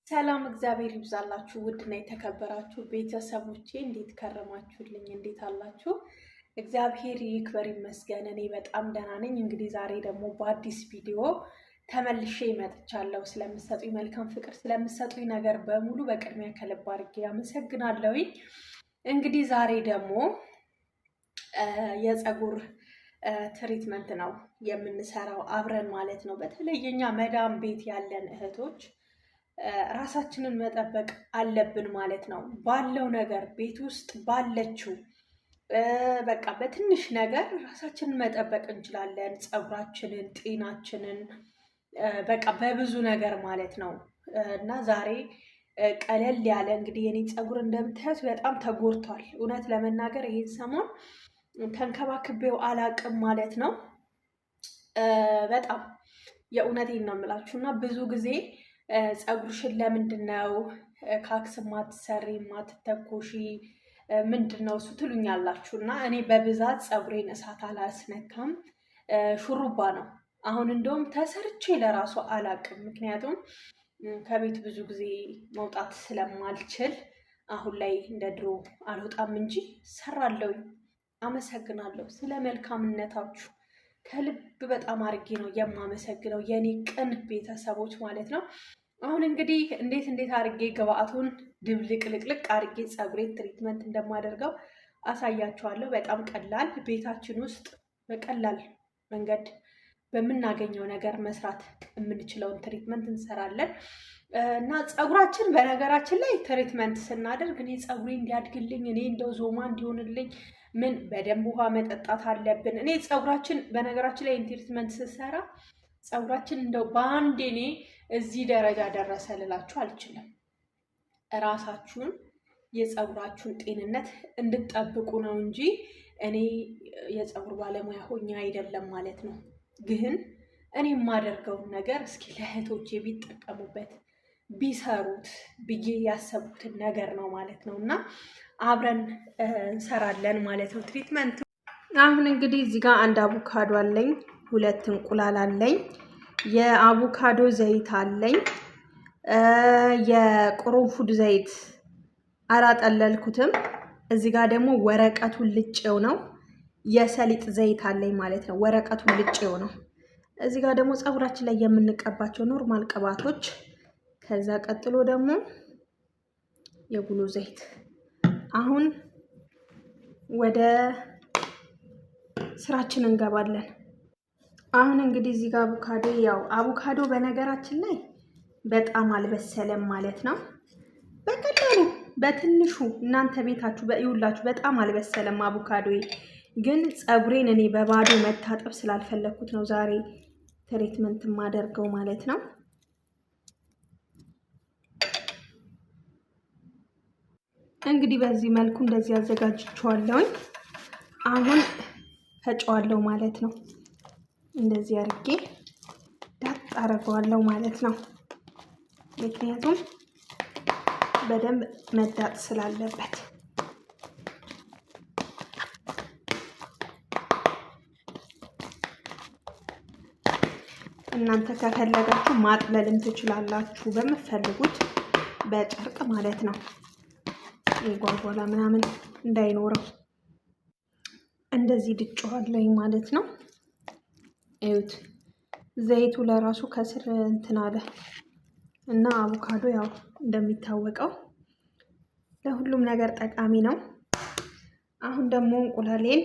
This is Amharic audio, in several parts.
ሰላም እግዚአብሔር ይብዛላችሁ። ውድና የተከበራችሁ ቤተሰቦቼ እንዴት ከረማችሁልኝ? እንዴት አላችሁ? እግዚአብሔር ይክበር ይመስገን፣ እኔ በጣም ደህና ነኝ። እንግዲህ ዛሬ ደግሞ በአዲስ ቪዲዮ ተመልሼ መጥቻለሁ። ስለምትሰጡኝ መልካም ፍቅር፣ ስለምትሰጡኝ ነገር በሙሉ በቅድሚያ ከልብ አድርጌ አመሰግናለሁኝ። እንግዲህ ዛሬ ደግሞ የፀጉር ትሪትመንት ነው የምንሰራው አብረን ማለት ነው። በተለይ የኛ መዳም ቤት ያለን እህቶች ራሳችንን መጠበቅ አለብን ማለት ነው። ባለው ነገር ቤት ውስጥ ባለችው በቃ በትንሽ ነገር ራሳችንን መጠበቅ እንችላለን። ፀጉራችንን፣ ጤናችንን በቃ በብዙ ነገር ማለት ነው። እና ዛሬ ቀለል ያለ እንግዲህ የኔ ፀጉር እንደምታዩት በጣም ተጎድቷል። እውነት ለመናገር ይሄን ሰሞን ተንከባክቤው አላቅም ማለት ነው። በጣም የእውነቴን ነው የምላችሁ እና ብዙ ጊዜ ፀጉርሽን ለምንድን ነው ካክስ ማትሰሪ ማትተኮሺ ምንድን ነው እሱ ትሉኛላችሁ። እና እኔ በብዛት ፀጉሬን እሳት አላስነካም፣ ሹሩባ ነው። አሁን እንደውም ተሰርቼ ለራሱ አላቅም፣ ምክንያቱም ከቤት ብዙ ጊዜ መውጣት ስለማልችል አሁን ላይ እንደ ድሮ አልወጣም እንጂ ሰራለሁኝ። አመሰግናለሁ ስለ መልካምነታችሁ ከልብ በጣም አድርጌ ነው የማመሰግነው የኔ ቅን ቤተሰቦች ማለት ነው። አሁን እንግዲህ እንዴት አድርጌ ግብአቱን ድብልቅልቅልቅ አድርጌ ፀጉሬን ትሪትመንት እንደማደርገው አሳያችኋለሁ። በጣም ቀላል ቤታችን ውስጥ በቀላል መንገድ በምናገኘው ነገር መስራት የምንችለውን ትሪትመንት እንሰራለን። እና ፀጉራችን በነገራችን ላይ ትሪትመንት ስናደርግ እኔ ፀጉሬ እንዲያድግልኝ እኔ እንደው ዞማ እንዲሆንልኝ ምን በደንብ ውሃ መጠጣት አለብን። እኔ ፀጉራችን በነገራችን ላይ ትሪትመንት ስሰራ ፀጉራችን እንደው በአንዴ እኔ እዚህ ደረጃ ደረሰ ልላችሁ አልችልም። እራሳችሁን የፀጉራችሁን ጤንነት እንድትጠብቁ ነው እንጂ እኔ የፀጉር ባለሙያ ሆኜ አይደለም ማለት ነው። ግን እኔ የማደርገውን ነገር እስኪ ለእህቶቼ ቢጠቀሙበት ቢሰሩት ብዬ ያሰቡትን ነገር ነው ማለት ነው። እና አብረን እንሰራለን ማለት ነው ትሪትመንቱ። አሁን እንግዲህ እዚህ ጋር አንድ አቮካዶ አለኝ፣ 2 እንቁላል አለኝ፣ የአቮካዶ ዘይት አለኝ፣ የቅርንፉድ ዘይት አላጠለልኩትም። እዚህ ጋር ደግሞ ወረቀቱን ልጬው ነው። የሰሊጥ ዘይት አለኝ ማለት ነው፣ ወረቀቱን ልጬው ነው። እዚህ ጋር ደግሞ ፀጉራችን ላይ የምንቀባቸው ኖርማል ቅባቶች፣ ከዛ ቀጥሎ ደግሞ የጉሎ ዘይት። አሁን ወደ ስራችን እንገባለን። አሁን እንግዲህ እዚህ ጋር አቮካዶ፣ ያው አቮካዶ በነገራችን ላይ በጣም አልበሰለም ማለት ነው። በቀላሉ በትንሹ እናንተ ቤታችሁ በይውላችሁ በጣም አልበሰለም አቮካዶ። ግን ፀጉሬን እኔ በባዶ መታጠብ ስላልፈለኩት ነው ዛሬ ትሪትመንት የማደርገው ማለት ነው። እንግዲህ በዚህ መልኩ እንደዚህ አዘጋጅቼዋለሁኝ። አሁን ፈጨዋለሁ ማለት ነው። እንደዚህ አድርጌ ዳጥ አደርገዋለሁ ማለት ነው። ምክንያቱም በደንብ መዳጥ ስላለበት። እናንተ ከፈለጋችሁ ማጥለልም ትችላላችሁ፣ በምትፈልጉት በጨርቅ ማለት ነው። የጓጓላ ምናምን እንዳይኖረው እንደዚህ ድጬዋለሁኝ ማለት ነው። እዩት፣ ዘይቱ ለራሱ ከስር እንትን አለ እና አቮካዶ ያው እንደሚታወቀው ለሁሉም ነገር ጠቃሚ ነው። አሁን ደግሞ እንቁላሌን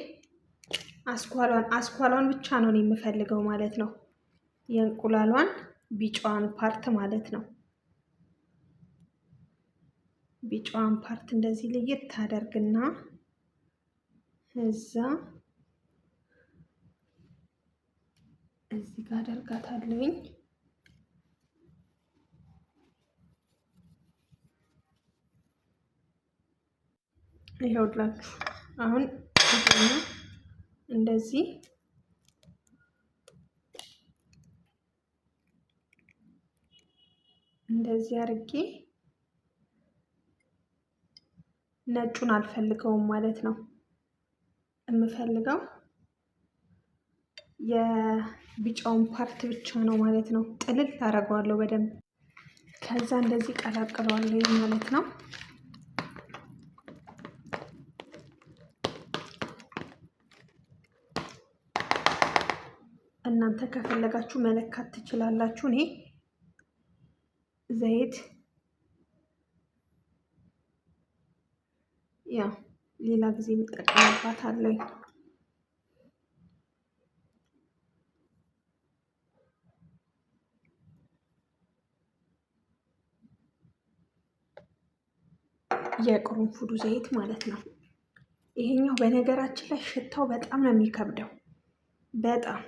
አስኳሏን ብቻ ነው የምፈልገው ማለት ነው። የእንቁላሏን ቢጫዋን ፓርት ማለት ነው። ቢጫዋን ፓርት እንደዚህ ለየት ታደርግና እዛ እዚህ ጋር አደርጋታለሁኝ። ይኸውላችሁ አሁን እንደዚህ አድርጌ ነጩን አልፈልገውም ማለት ነው። የምፈልገው የቢጫውን ፓርት ብቻ ነው ማለት ነው። ጥልል ታደርገዋለሁ በደንብ ከዛ እንደዚህ ቀላቅለዋለሁ ማለት ነው። እናንተ ከፈለጋችሁ መለካት ትችላላችሁ። እኔ ዘይት ያው ሌላ ጊዜ የምጠቀምባታለሁ። የቅርንፉዱ ዘይት ማለት ነው። ይሄኛው በነገራችን ላይ ሽታው በጣም ነው የሚከብደው፣ በጣም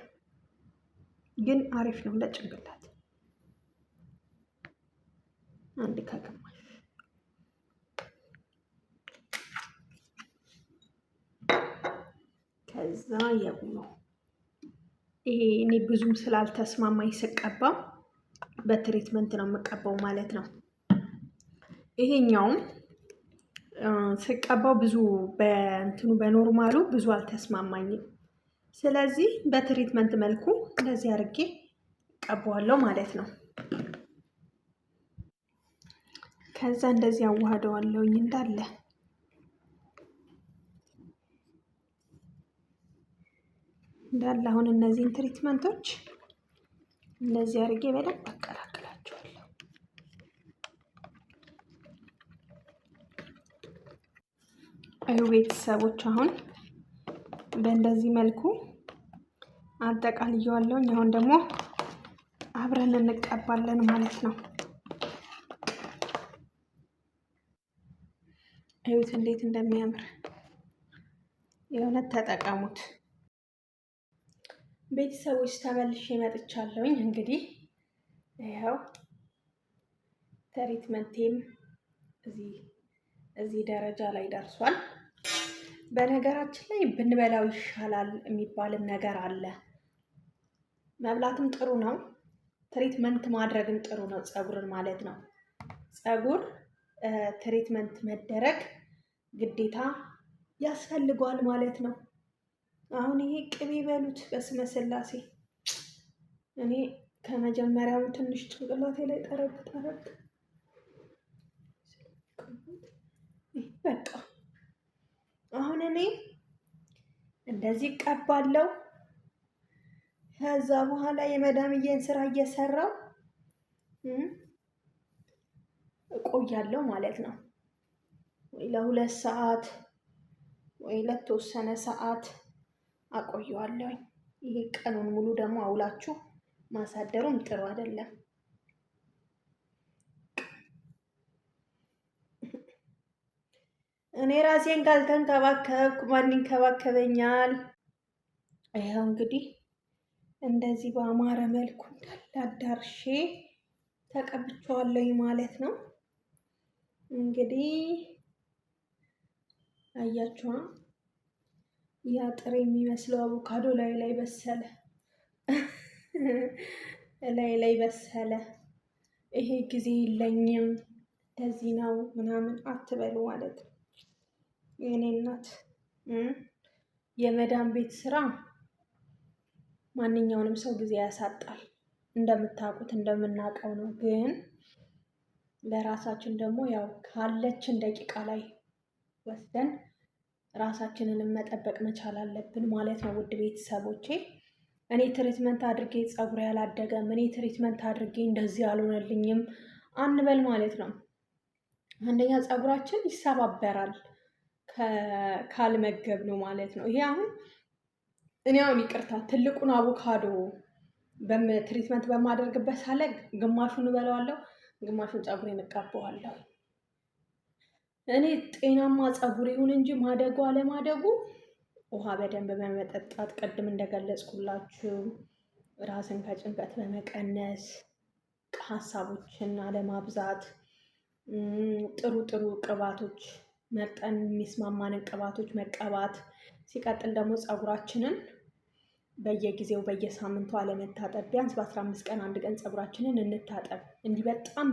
ግን አሪፍ ነው ለጭንቅላት። አንድ ከግማሽ ከዛ የቡኖ ይሄ እኔ ብዙም ስላልተስማማኝ ስቀባው በትሪትመንት ነው የምቀባው ማለት ነው። ይሄኛውም ስቀባው ብዙ በእንትኑ በኖርማሉ ብዙ አልተስማማኝም። ስለዚህ በትሪትመንት መልኩ እንደዚህ አድርጌ ቀባዋለሁ ማለት ነው። ከዛ እንደዚህ አዋህደዋለሁኝ እንዳለ አሁን እነዚህን ትሪትመንቶች እንደዚህ አድርጌ በደንብ አቀላቅላቸዋለሁ። አዩ ቤተሰቦች አሁን በእንደዚህ መልኩ አጠቃልየዋለሁኝ። አሁን ደግሞ አብረን እንቀባለን ማለት ነው። እዩት እንዴት እንደሚያምር፣ የእውነት ተጠቀሙት ቤተሰቦች። ተመልሼ መጥቻለሁኝ። እንግዲህ ይኸው ትሪትመንቴም እዚህ ደረጃ ላይ ደርሷል። በነገራችን ላይ ብንበላው ይሻላል የሚባልም ነገር አለ። መብላትም ጥሩ ነው፣ ትሪትመንት ማድረግም ጥሩ ነው። ፀጉርን ማለት ነው። ፀጉር ትሪትመንት መደረግ ግዴታ ያስፈልገዋል ማለት ነው። አሁን ይሄ ቅቤ በሉት በስመ ስላሴ። እኔ ከመጀመሪያው ትንሽ ጭንቅላቴ ላይ ጠረግ በቃ አሁን እኔ እንደዚህ ቀባለው። ከዛ በኋላ የመዳምዬን ስራ እየሰራው እቆያለሁ ማለት ነው። ወይ ለ2 ሰዓት ወይ ለተወሰነ ሰዓት አቆየዋለሁ። ይሄ ቀኑን ሙሉ ደግሞ አውላችሁ ማሳደሩም ጥሩ አይደለም። እኔ ራሴን ካልተንከባከብኩ ማን ይንከባከበኛል? ይኸው እንግዲህ እንደዚህ በአማረ መልኩ እንዳዳርሼ ተቀብቼዋለሁ ማለት ነው። እንግዲህ አያችኋ፣ ያ ጥሬ የሚመስለው አቮካዶ ላይ በሰለ፣ ላይ በሰለ። ይሄ ጊዜ የለኝም እንደዚህ ነው ምናምን አትበሉ ማለት ነው። የኔ እናት የመዳም ቤት ስራ ማንኛውንም ሰው ጊዜ ያሳጣል። እንደምታውቁት እንደምናውቀው ነው። ግን ለራሳችን ደግሞ ያው ካለችን ደቂቃ ላይ ወስደን ራሳችንን መጠበቅ መቻል አለብን ማለት ነው። ውድ ቤተሰቦቼ እኔ ትሪትመንት አድርጌ ፀጉሬ ያላደገም፣ እኔ ትሪትመንት አድርጌ እንደዚህ አልሆነልኝም አንበል ማለት ነው። አንደኛ ፀጉራችን ይሰባበራል ካልመገብ ነው ማለት ነው። ይሄ አሁን እኔ አሁን ይቅርታ ትልቁን አቮካዶ ትሪትመንት በማደርግበት ሳለ ግማሹን እበለዋለሁ፣ ግማሹን ፀጉሬን እቀባዋለሁ። እኔ ጤናማ ፀጉር ይሁን እንጂ ማደጉ አለማደጉ ውሃ በደንብ በመጠጣት ቅድም እንደገለጽኩላችሁ ራስን ከጭንቀት በመቀነስ ሀሳቦችን አለማብዛት፣ ጥሩ ጥሩ ቅባቶች መርጠን የሚስማማንን ቅባቶች መቀባት። ሲቀጥል ደግሞ ፀጉራችንን በየጊዜው በየሳምንቱ አለመታጠብ፣ ቢያንስ በ15 ቀን አንድ ቀን ፀጉራችንን እንታጠብ። እንዲህ በጣም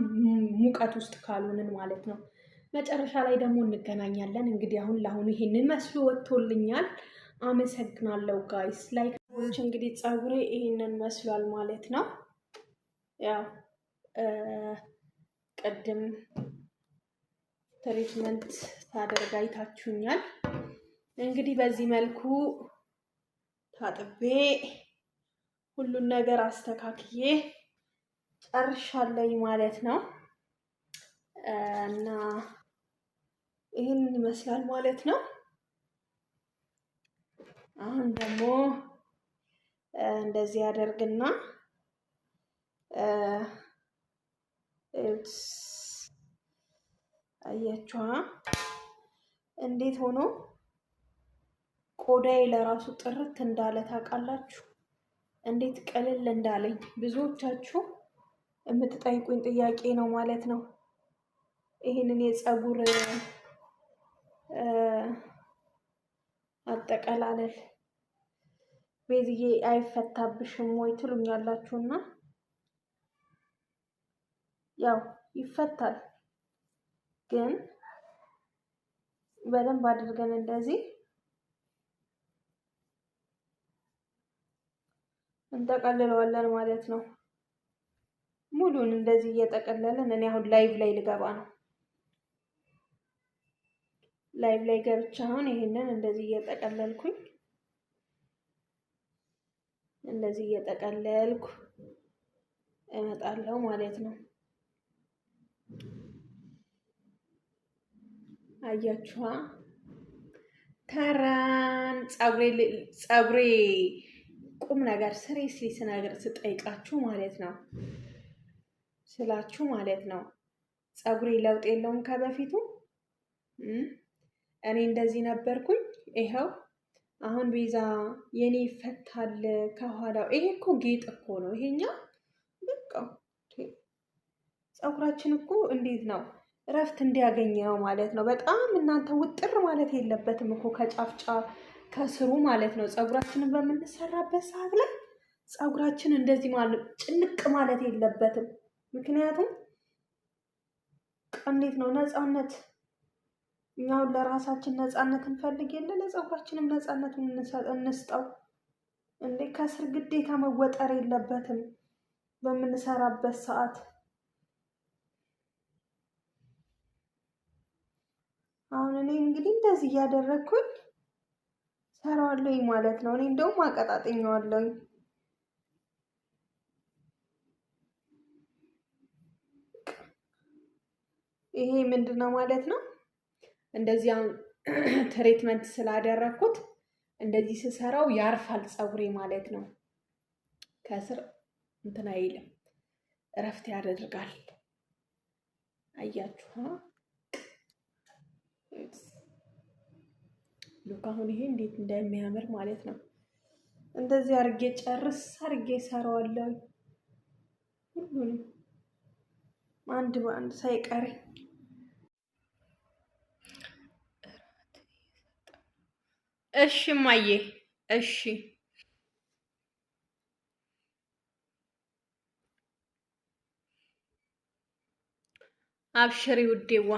ሙቀት ውስጥ ካልሆንን ማለት ነው። መጨረሻ ላይ ደግሞ እንገናኛለን። እንግዲህ አሁን ለአሁኑ ይሄንን መስሎ ወጥቶልኛል። አመሰግናለሁ ጋይስ። ላይክ እንግዲህ ፀጉሬ ይሄንን መስሏል ማለት ነው። ያው ቅድም ትሪትመንት ሳደርግ አይታችሁኛል። እንግዲህ በዚህ መልኩ ታጥቤ ሁሉን ነገር አስተካክዬ ጨርሻለሁ ማለት ነው እና ይህን ይመስላል ማለት ነው። አሁን ደግሞ እንደዚህ ያደርግና አያችኋ እንዴት ሆኖ ቆዳዬ ለራሱ ጥርት እንዳለ ታውቃላችሁ? እንዴት ቀለል እንዳለኝ ብዙዎቻችሁ የምትጠይቁኝ ጥያቄ ነው ማለት ነው። ይህንን የፀጉር አጠቀላለል ቤዝዬ አይፈታብሽም ወይ ትሉኛላችሁና ያው ይፈታል፣ ግን በደንብ አድርገን እንደዚህ እንጠቀልለዋለን ማለት ነው። ሙሉን እንደዚህ እየጠቀለልን እኔ አሁን ላይቭ ላይ ልገባ ነው። ላይቭ ላይ ገብቻ አሁን ይሄንን እንደዚህ እየጠቀለልኩኝ እንደዚህ እየጠቀለልኩ እመጣለሁ ማለት ነው። አያችኋ ተራን ፀጉሬ ቁም ነገር ስሬስሊ ስነግር ስጠይቃችሁ ማለት ነው ስላችሁ ማለት ነው ፀጉሬ ለውጥ የለውም ከበፊቱ። እኔ እንደዚህ ነበርኩኝ። ይኸው አሁን ቤዛ የኔ ይፈታል ከኋላው። ይሄ እኮ ጌጥ እኮ ነው። ይሄኛ በቃ ፀጉራችን እኮ እንዴት ነው እረፍት እንዲያገኝ ነው ማለት ነው። በጣም እናንተ ውጥር ማለት የለበትም እኮ ከጫፍጫ ከስሩ ማለት ነው። ፀጉራችንን በምንሰራበት ሰዓት ላይ ፀጉራችን እንደዚህ ማለት ጭንቅ ማለት የለበትም። ምክንያቱም እንዴት ነው ነፃነት፣ እኛው ለራሳችን ነፃነት እንፈልግ የለ ለፀጉራችንም ነፃነቱን እንስጠው እንዴ። ከስር ግዴታ መወጠር የለበትም በምንሰራበት ሰዓት። አሁን እኔ እንግዲህ እንደዚህ እያደረግኩኝ ሰራዋለሁኝ ማለት ነው። እኔ እንደውም አቀጣጥኘዋለሁኝ። ይሄ ምንድነው ማለት ነው? እንደዚህ አሁን ትሪትመንት ስላደረኩት እንደዚህ ስሰራው ያርፋል ፀጉሬ ማለት ነው። ከስር እንትን አይልም፣ እረፍት ያደርጋል። አያችሁ ሉክ አሁን ይሄ እንዴት እንደሚያምር ማለት ነው። እንደዚህ አርጌ ጨርስ አርጌ ሰራዋለሁ ሁሉንም አንድ በአንድ ሳይቀረኝ። እሺ ማዬ፣ እሺ አብሽሪ ውዴዋ።